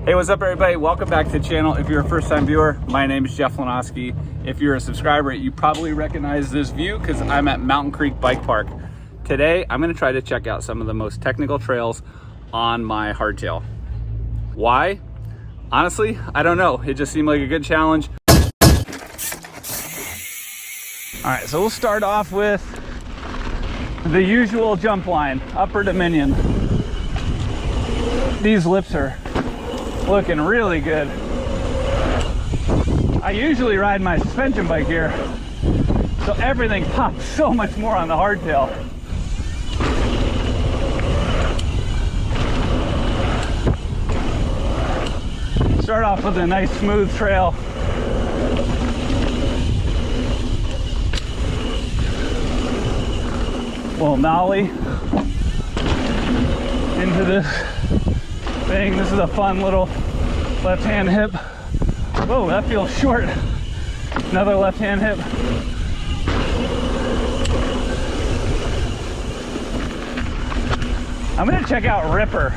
Hey, what's up everybody? Welcome back to the channel. If you're a first-time viewer, my name is Jeff Lanoski. If you're a subscriber, you probably recognize this view because I'm at Mountain Creek Bike Park. Today, I'm gonna try to check out some of the most technical trails on my hardtail. Why? Honestly, I don't know. It just seemed like a good challenge. All right, so we'll start off with the usual jump line, Upper Dominion. These lips are looking really good. I usually ride my suspension bike here, so everything pops so much more on the hardtail. Start off with a nice smooth trail. Little nollie into this thing. This is a fun little left-hand hip. Whoa, that feels short. Another left-hand hip. I'm gonna check out Ripper.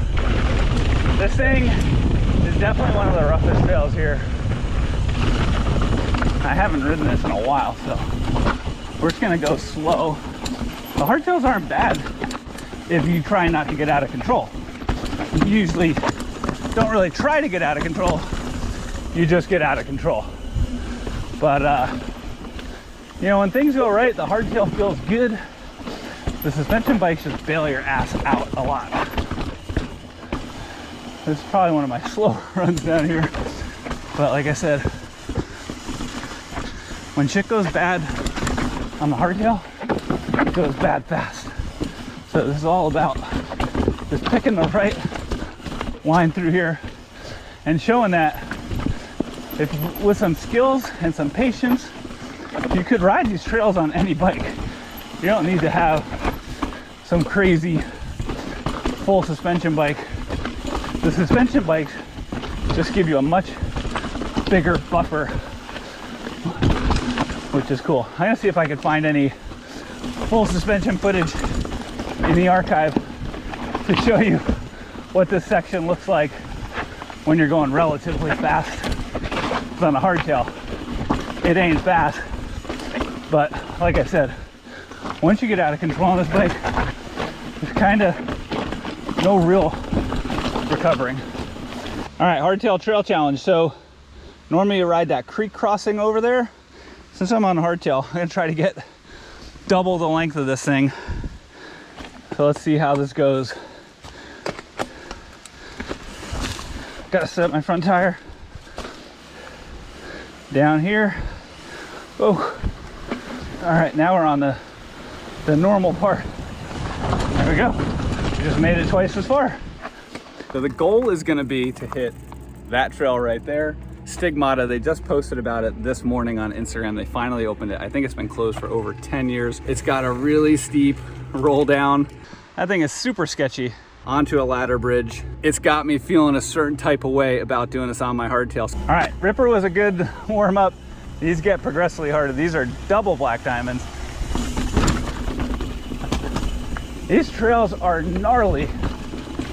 This thing is definitely one of the roughest trails here. I haven't ridden this in a while, so we're just gonna go slow. The hardtails aren't bad if you try not to get out of control. You usually don't really try to get out of control, you just get out of control. But you know, when things go right, the hardtail feels good. The suspension bikes just bail your ass out a lot. This is probably one of my slower runs down here, but like I said, when shit goes bad on the hardtail, it goes bad fast. So this is all about just picking the right line through here and showing that if with some skills and some patience, you could ride these trails on any bike. You don't need to have some crazy full suspension bike. The suspension bikes just give you a much bigger buffer, which is cool. I'm gonna see if I can find any full suspension footage in the archive to show you what this section looks like when you're going relatively fast. It's on a hardtail. It ain't fast, but like I said, once you get out of control on this bike, there's kind of no real recovering. All right, hardtail trail challenge. So normally you ride that creek crossing over there. Since I'm on a hardtail, I'm gonna try to get double the length of this thing. So let's see how this goes. Gotta set up my front tire. Down here. Oh. All right, now we're on the normal part. There we go. We just made it twice as far. So the goal is gonna be to hit that trail right there. Stigmata, they just posted about it this morning on Instagram. They finally opened it. I think it's been closed for over 10 years. It's got a really steep roll down. That thing is super sketchy. Onto a ladder bridge. It's got me feeling a certain type of way about doing this on my hardtail. All right, Ripper was a good warm up. These get progressively harder. These are double black diamonds. These trails are gnarly,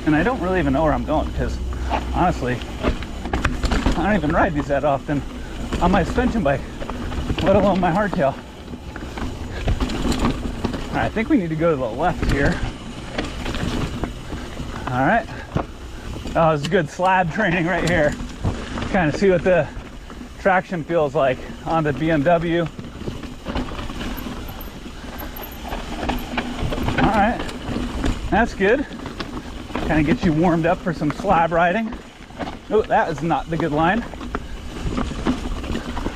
and I don't really even know where I'm going because honestly, I don't even ride these that often on my suspension bike, let alone my hardtail. All right, I think we need to go to the left here. All right. Oh, this is good slab training right here. Kind of see what the traction feels like on the BMW. All right, that's good. Kind of gets you warmed up for some slab riding. Oh, that is not the good line.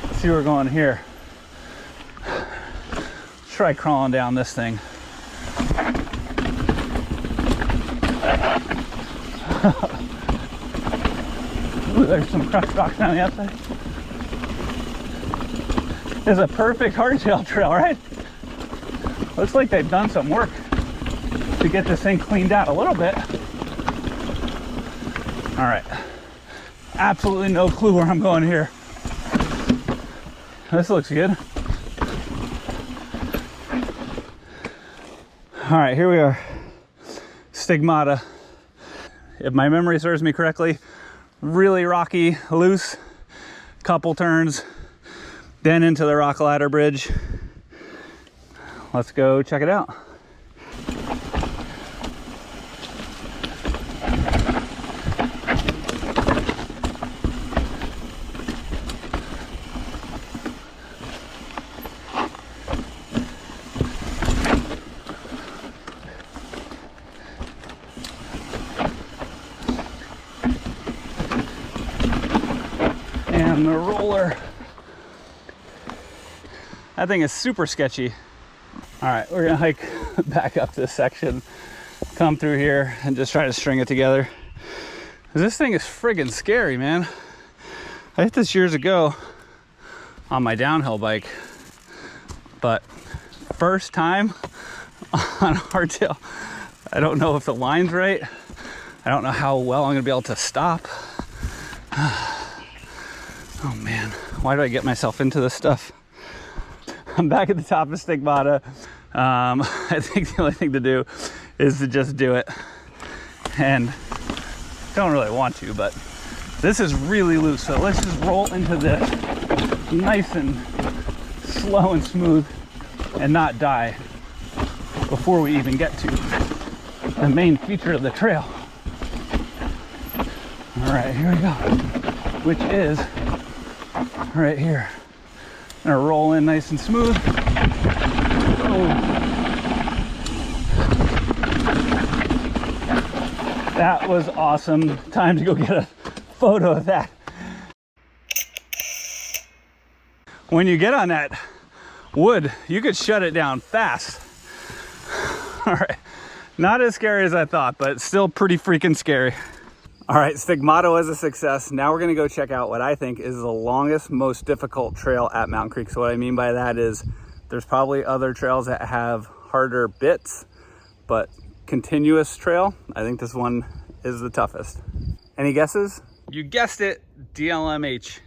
Let's see where we're going here. Let's try crawling down this thing. Ooh, there's some crushed rocks down the outside. This is a perfect hardtail trail, right? Looks like they've done some work to get this thing cleaned out a little bit. All right. Absolutely no clue where I'm going here. This looks good. All right, here we are. Stigmata. If my memory serves me correctly, really rocky, loose, couple turns, then into the rock ladder bridge. Let's go check it out. And the roller, that thing is super sketchy. All right, we're gonna hike back up this section, come through here and just try to string it together. This thing is friggin' scary, man. I hit this years ago on my downhill bike, but first time on a hardtail. I don't know if the line's right. I don't know how well I'm gonna be able to stop. Oh man, why do I get myself into this stuff? I'm back at the top of Stigmata. I think the only thing to do is to just do it. And don't really want to, but this is really loose. So let's just roll into this nice and slow and smooth and not die before we even get to the main feature of the trail. All right, here we go, which is right here. I'm gonna roll in nice and smooth. Oh. That was awesome. Time to go get a photo of that. When you get on that wood, you could shut it down fast. All right, not as scary as I thought, but still pretty freaking scary. All right, Stigmata was a success. Now we're gonna go check out what I think is the longest, most difficult trail at Mountain Creek. So what I mean by that is there's probably other trails that have harder bits, but continuous trail, I think this one is the toughest. Any guesses? You guessed it, DLMH.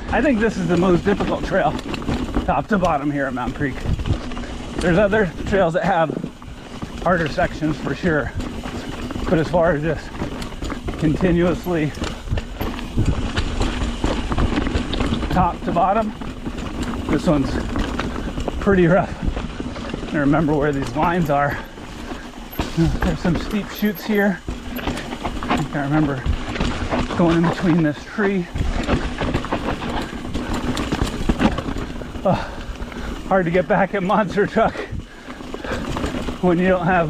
I think this is the most difficult trail, top to bottom here at Mountain Creek. There's other trails that have harder sections for sure, but as far as just continuously top to bottom, this one's pretty rough. And remember where these lines are. There's some steep chutes here. I think I remember going in between this tree. Hard to get back in monster truck when you don't have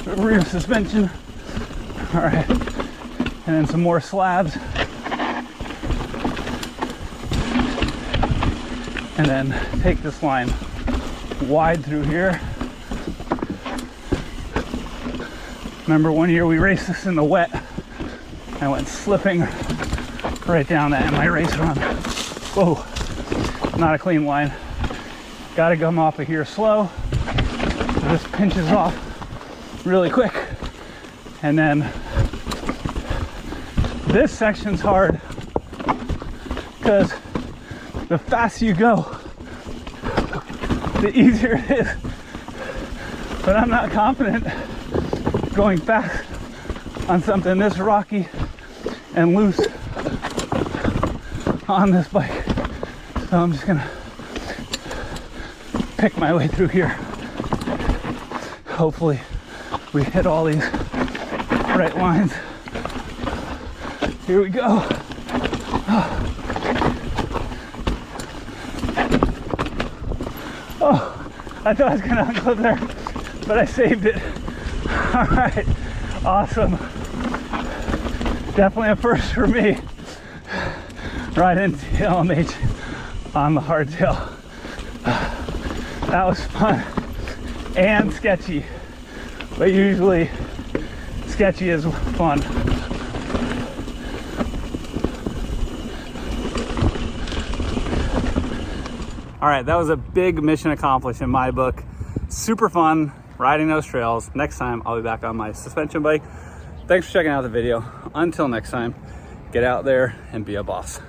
the rear suspension. All right, and then some more slabs. And then take this line wide through here. Remember one year we raced this in the wet. I went slipping right down that in my race run. Whoa, not a clean line. Gotta come off of here slow. This pinches off really quick. And then this section's hard because the faster you go, the easier it is. But I'm not confident going fast on something this rocky and loose on this bike. So I'm just gonna pick my way through here. Hopefully we hit all these right lines. Here we go. Oh, I thought I was gonna unclip there, but I saved it. All right, awesome. Definitely a first for me. Right into LMH on the hardtail. That was fun and sketchy, but usually sketchy is fun. All right, that was a big mission accomplished in my book. Super fun riding those trails. Next time I'll be back on my suspension bike. Thanks for checking out the video. Until next time, get out there and be a boss.